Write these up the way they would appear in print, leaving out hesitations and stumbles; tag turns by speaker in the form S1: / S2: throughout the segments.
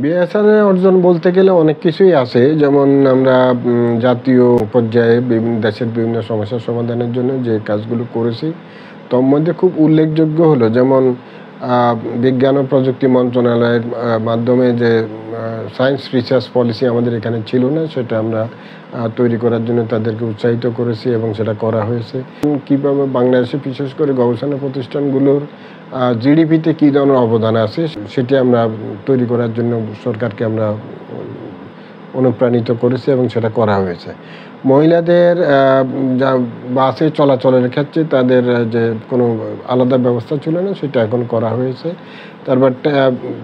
S1: BSR এর অর্জন বলতে গেলে অনেক কিছুই আছে। যেমন আমরা জাতীয় পর্যায়ে বিভিন্ন দেশের বিভিন্ন সমস্যার সমাধানের জন্য যে কাজগুলো করেছি, তোর মধ্যে খুব উল্লেখযোগ্য হলো যেমন আ বিজ্ঞান ও প্রযুক্তি মন্ত্রণালয়ের মাধ্যমে যে সায়েন্স রিসার্চ পলিসি আমাদের এখানে ছিল না, সেটা আমরা তৈরি করার জন্য তাদেরকে উৎসাহিত করেছি এবং সেটা করা হয়েছে। কিভাবে বাংলাদেশে বিশেষ করে গবেষণা প্রতিষ্ঠানগুলোর জিডিপিতে কী ধরনের অবদান আছে সেটি আমরা তৈরি করার জন্য সরকারকে আমরা অনুপ্রাণিত করেছি এবং সেটা করা হয়েছে। মহিলাদের যা বাসে চলাচলের ক্ষেত্রে তাদের যে কোনো আলাদা ব্যবস্থা ছিল না, সেটা এখন করা হয়েছে। তারপর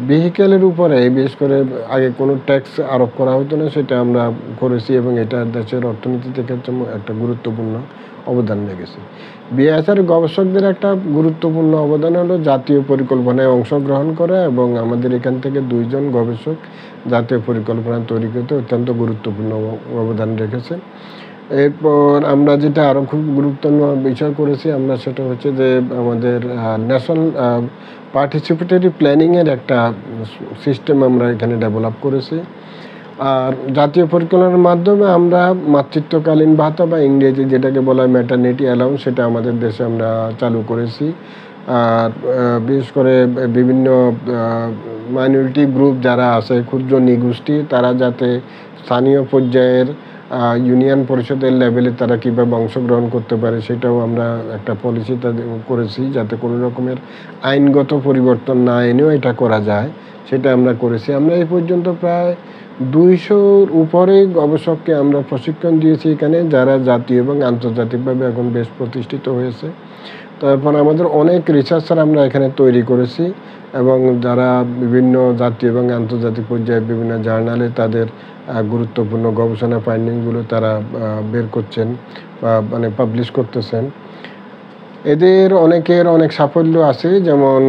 S1: ভেহিক্যালের উপরে বিশেষ করে আগে কোনো ট্যাক্স আরোপ করা হতো না, সেটা আমরা করেছি এবং এটা দেশের অর্থনীতিতে ক্ষেত্রে একটা গুরুত্বপূর্ণ অবদান রেখেছে। বিএসআর গবেষকদের একটা গুরুত্বপূর্ণ অবদান হলো জাতীয় পরিকল্পনায় অংশগ্রহণ করা এবং আমাদের এখান থেকে ২ জন গবেষক জাতীয় পরিকল্পনা তৈরি করতে অত্যন্ত গুরুত্বপূর্ণ অবদান রেখেছে। এরপর আমরা যেটা আরও খুব গুরুত্বপূর্ণ বিষয় করেছি আমরা, সেটা হচ্ছে যে আমাদের ন্যাশনাল পার্টিসিপেটরি প্ল্যানিংয়ের একটা সিস্টেম আমরা এখানে ডেভেলপ করেছি। আর জাতীয় পরিকল্পনার মাধ্যমে আমরা মাতৃত্বকালীন ভাতা বা ইংরেজি যেটাকে বলা হয় ম্যাটারনিটি অ্যালাউন্স, সেটা আমাদের দেশে আমরা চালু করেছি। আর বিশেষ করে বিভিন্ন মাইনরিটি গ্রুপ যারা আছে, ক্ষুদ্র নৃগোষ্ঠী, তারা যাতে স্থানীয় পর্যায়ের ইউনিয়ন পরিষদের লেভেলে তারা কীভাবে অংশগ্রহণ করতে পারে, সেটাও আমরা একটা পলিসি তাদের করেছি, যাতে কোনো রকমের আইনগত পরিবর্তন না এনেও এটা করা যায়, সেটা আমরা করেছি। আমরা এই পর্যন্ত প্রায় ২০০-র উপরে গবেষককে আমরা প্রশিক্ষণ দিয়েছি এখানে, যারা জাতীয় এবং আন্তর্জাতিকভাবে এখন বেশ প্রতিষ্ঠিত হয়েছে। তারপর আমাদের অনেক রিসার্চার আমরা এখানে তৈরি করেছি এবং যারা বিভিন্ন জাতীয় এবং আন্তর্জাতিক পর্যায়ে বিভিন্ন জার্নালে তাদের গুরুত্বপূর্ণ গবেষণা ফাইন্ডিংগুলো তারা বের করছেন বা মানে পাবলিশ করতেছেন। এদের অনেকের অনেক সাফল্য আছে, যেমন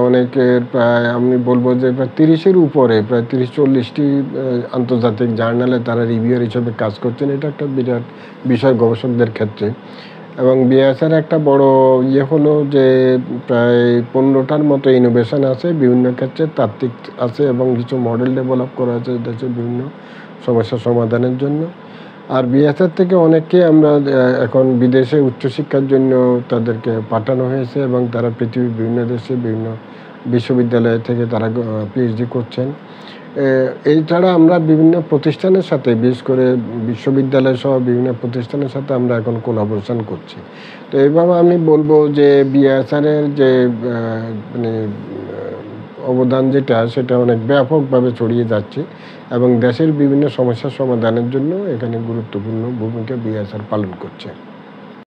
S1: অনেকের প্রায় আমি বলবো যে প্রায় ৩০-এর উপরে, প্রায় ৩০-৪০টি আন্তর্জাতিক জার্নালে তারা রিভিউয়ার হিসেবে কাজ করছেন। এটা একটা বিরাট বিষয় গবেষকদের ক্ষেত্রে। এবং বিএসআর একটা বড় হলো যে প্রায় ১৫টার মতো ইনোভেশন আছে বিভিন্ন ক্ষেত্রে, তাত্ত্বিক আছে এবং কিছু মডেল ডেভেলপ করা হয়েছে দেশের বিভিন্ন সমস্যা সমাধানের জন্য। আর বিএসআর থেকে অনেককে আমরা এখন বিদেশে উচ্চশিক্ষার জন্য তাদেরকে পাঠানো হয়েছে এবং তারা পৃথিবীর বিভিন্ন দেশে বিভিন্ন বিশ্ববিদ্যালয় থেকে তারা পিএইচডি করছেন। এছাড়া আমরা বিভিন্ন প্রতিষ্ঠানের সাথে, বিশেষ করে বিশ্ববিদ্যালয় সহ বিভিন্ন প্রতিষ্ঠানের সাথে আমরা এখন কোলাবোরেশন করছি। তো এইভাবে আমি বলবো যে বিএসআরের যে মানে অবদান যেটা, সেটা অনেক ব্যাপকভাবে ছড়িয়ে যাচ্ছে এবং দেশের বিভিন্ন সমস্যার সমাধানের জন্য এখানে গুরুত্বপূর্ণ ভূমিকা বিএসআর পালন করছে।